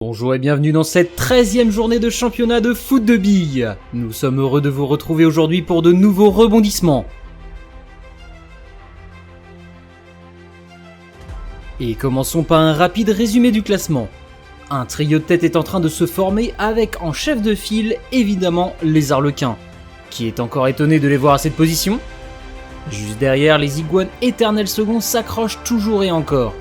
Bonjour et bienvenue dans cette 13e journée de championnat de foot de billes. Nous sommes heureux de vous retrouver aujourd'hui pour de nouveaux rebondissements. Et commençons par un rapide résumé du classement. Un trio de tête est en train de se former avec en chef de file évidemment les Arlequins. Qui est encore étonné de les voir à cette position? Juste derrière, les Iguanes éternels seconds s'accrochent toujours et encore.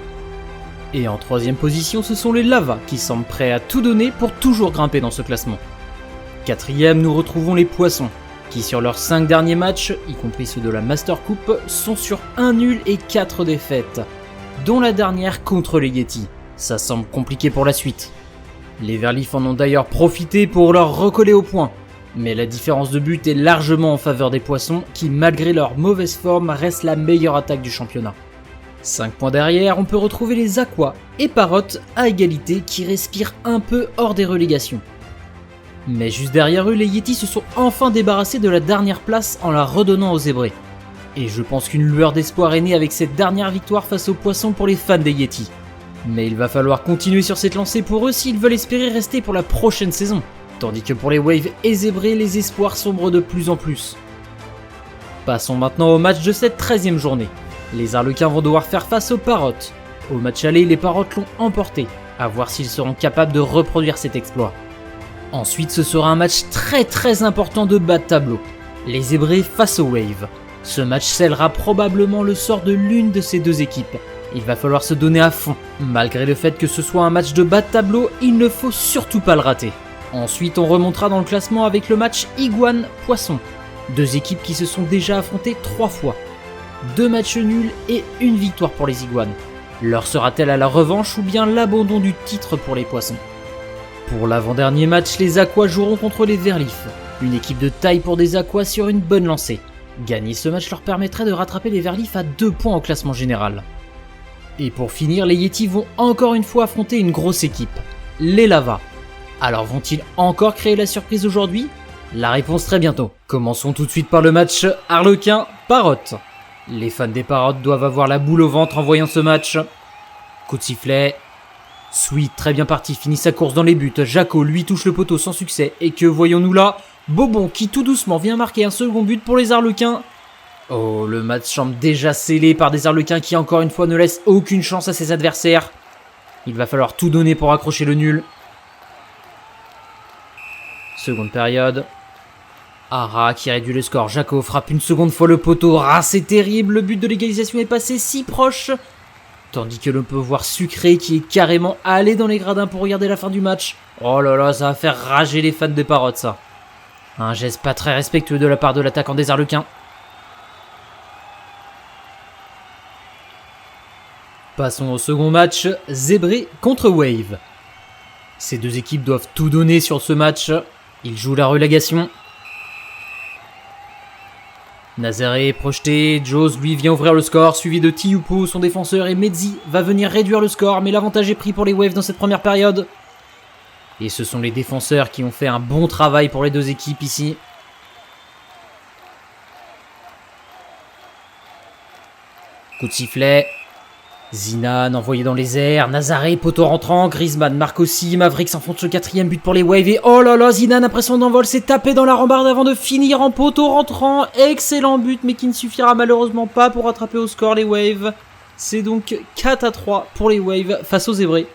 Et en troisième position, ce sont les Lavas qui semblent prêts à tout donner pour toujours grimper dans ce classement. Quatrième, nous retrouvons les Poissons, qui sur leurs 5 derniers matchs, y compris ceux de la Master Coupe, sont sur 1 nul et 4 défaites, dont la dernière contre les Yétis. Ça semble compliqué pour la suite. Les Verlifs en ont d'ailleurs profité pour leur recoller au point, mais la différence de but est largement en faveur des Poissons, qui malgré leur mauvaise forme restent la meilleure attaque du championnat. 5 points derrière, on peut retrouver les Aquas et Parottes à égalité qui respirent un peu hors des relégations. Mais juste derrière eux, les Yétis se sont enfin débarrassés de la dernière place en la redonnant aux Zébrés. Et je pense qu'une lueur d'espoir est née avec cette dernière victoire face aux Poissons pour les fans des Yétis. Mais il va falloir continuer sur cette lancée pour eux s'ils veulent espérer rester pour la prochaine saison. Tandis que pour les Waves et Zébrés, les espoirs sombrent de plus en plus. Passons maintenant au match de cette 13e journée. Les Arlequins vont devoir faire face aux Parottes. Au match aller, les Parottes l'ont emporté, à voir s'ils seront capables de reproduire cet exploit. Ensuite, ce sera un match très important de bas de tableau. Les Zébrés face aux Waves. Ce match scellera probablement le sort de l'une de ces deux équipes. Il va falloir se donner à fond. Malgré le fait que ce soit un match de bas de tableau, il ne faut surtout pas le rater. Ensuite, on remontera dans le classement avec le match Iguane-Poisson. Deux équipes qui se sont déjà affrontées 3 fois. 2 matchs nuls et une victoire pour les Iguanes. Leur sera-t-elle à la revanche ou bien l'abandon du titre pour les Poissons? Pour l'avant-dernier match, les Aquas joueront contre les Verlifs, une équipe de taille pour des Aquas sur une bonne lancée. Gagner ce match leur permettrait de rattraper les Verlifs à 2 points au classement général. Et pour finir, les Yétis vont encore une fois affronter une grosse équipe, les Lavas. Alors vont-ils encore créer la surprise aujourd'hui? La réponse très bientôt. Commençons tout de suite par le match Arlequin-Parottes. Les fans des Parottes doivent avoir la boule au ventre en voyant ce match. Coup de sifflet. Sweet, très bien parti, finit sa course dans les buts. Jaco, lui, touche le poteau sans succès. Et que voyons-nous là? Bobon qui tout doucement vient marquer un second but pour les Arlequins. Oh, le match semble déjà scellé par des Arlequins qui encore une fois ne laissent aucune chance à ses adversaires. Il va falloir tout donner pour accrocher le nul. Seconde période. Ara qui réduit le score, Jaco frappe une seconde fois le poteau, c'est terrible, le but de l'égalisation est passé si proche. Tandis que l'on peut voir Sucré qui est carrément allé dans les gradins pour regarder la fin du match. Oh là là, ça va faire rager les fans des Parottes ça. Un geste pas très respectueux de la part de l'attaquant des Arlequins. Passons au second match, Zébré contre Wave. Ces deux équipes doivent tout donner sur ce match, ils jouent la relégation. Nazaré est projeté, Jaws lui vient ouvrir le score, suivi de Tiupo, son défenseur, et Medzi va venir réduire le score, mais l'avantage est pris pour les Waves dans cette première période. Et ce sont les défenseurs qui ont fait un bon travail pour les deux équipes ici. Coup de sifflet. Zinan envoyé dans les airs, Nazaré, poteau rentrant, Griezmann marque aussi, Maverick s'enfonce le 4e but pour les Waves et oh là là, Zinan après son envol s'est tapé dans la rambarde avant de finir en poteau rentrant, excellent but mais qui ne suffira malheureusement pas pour rattraper au score les Waves. C'est donc 4-3 pour les Waves face aux Zébrés.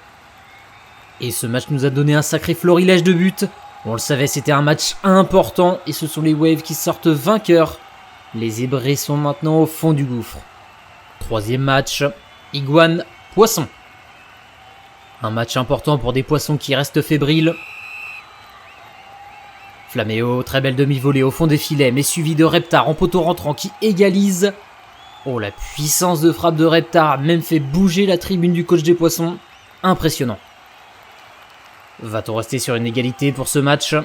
Et ce match nous a donné un sacré florilège de buts, on le savait c'était un match important et ce sont les Waves qui sortent vainqueurs. Les Zébrés sont maintenant au fond du gouffre. Troisième match. Iguane-Poisson. Un match important pour des Poissons qui restent fébriles. Flaméo, très belle demi-volée au fond des filets, mais suivi de Reptar en poteau rentrant qui égalise. Oh, la puissance de frappe de Reptar a même fait bouger la tribune du coach des Poissons. Impressionnant. Va-t-on rester sur une égalité pour ce match?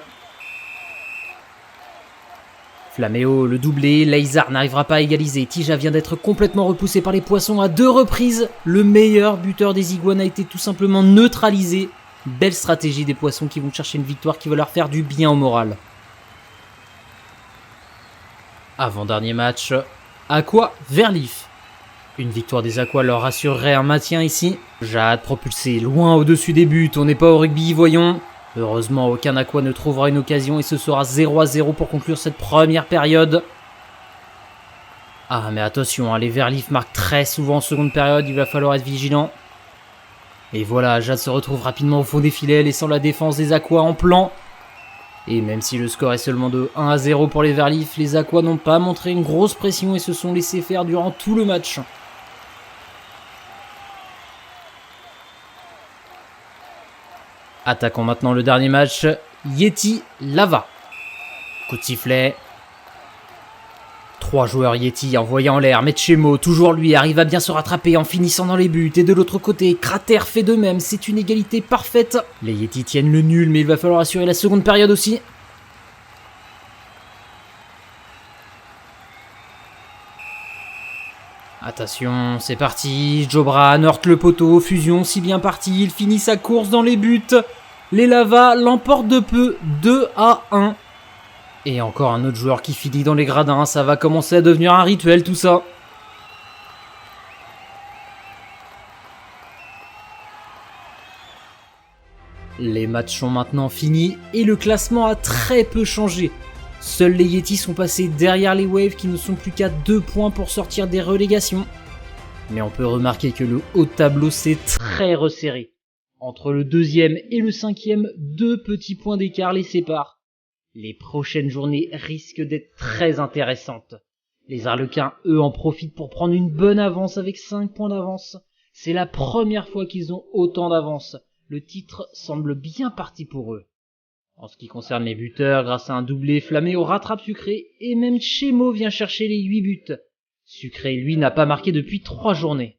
Flaméo, le doublé, Leizard n'arrivera pas à égaliser, Tija vient d'être complètement repoussé par les Poissons à 2 reprises. Le meilleur buteur des Iguanes a été tout simplement neutralisé. Belle stratégie des Poissons qui vont chercher une victoire qui va leur faire du bien au moral. Avant-dernier match, Aqua Verlif. Une victoire des Aquas leur assurerait un maintien ici. Jade propulsé loin au-dessus des buts, on n'est pas au rugby, voyons. Heureusement, aucun Aqua ne trouvera une occasion et ce sera 0-0 pour conclure cette première période. Ah mais attention, les Verlifs marquent très souvent en seconde période, il va falloir être vigilant. Et voilà, Jade se retrouve rapidement au fond des filets, laissant la défense des Aquas en plan. Et même si le score est seulement de 1-0 pour les Verlifs, les Aquas n'ont pas montré une grosse pression et se sont laissés faire durant tout le match. Attaquons maintenant le dernier match, Yeti Lava. Coup de sifflet. 3 joueurs Yeti envoyés en l'air, Metchemo, toujours lui, arrive à bien se rattraper en finissant dans les buts. Et de l'autre côté, Crater fait de même, c'est une égalité parfaite. Les Yeti tiennent le nul, mais il va falloir assurer la seconde période aussi. Attention, c'est parti, Jobran heurte le poteau, Fusion si bien parti, il finit sa course dans les buts. Les Lava l'emportent de peu, 2-1. Et encore un autre joueur qui finit dans les gradins, ça va commencer à devenir un rituel tout ça. Les matchs sont maintenant finis et le classement a très peu changé. Seuls les Yetis sont passés derrière les Waves qui ne sont plus qu'à 2 points pour sortir des relégations. Mais on peut remarquer que le haut de tableau s'est très resserré. Entre le 2e et le 5e, 2 petits points d'écart les séparent. Les prochaines journées risquent d'être très intéressantes. Les Arlequins, eux, en profitent pour prendre une bonne avance avec 5 points d'avance. C'est la première fois qu'ils ont autant d'avance. Le titre semble bien parti pour eux. En ce qui concerne les buteurs, grâce à un doublé, Flaméo rattrape Sucré et même Chemo vient chercher les 8 buts. Sucré, lui, n'a pas marqué depuis 3 journées.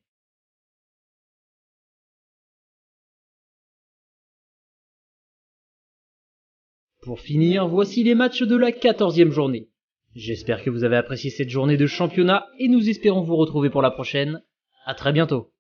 Pour finir, voici les matchs de la 14e journée. J'espère que vous avez apprécié cette journée de championnat et nous espérons vous retrouver pour la prochaine. À très bientôt.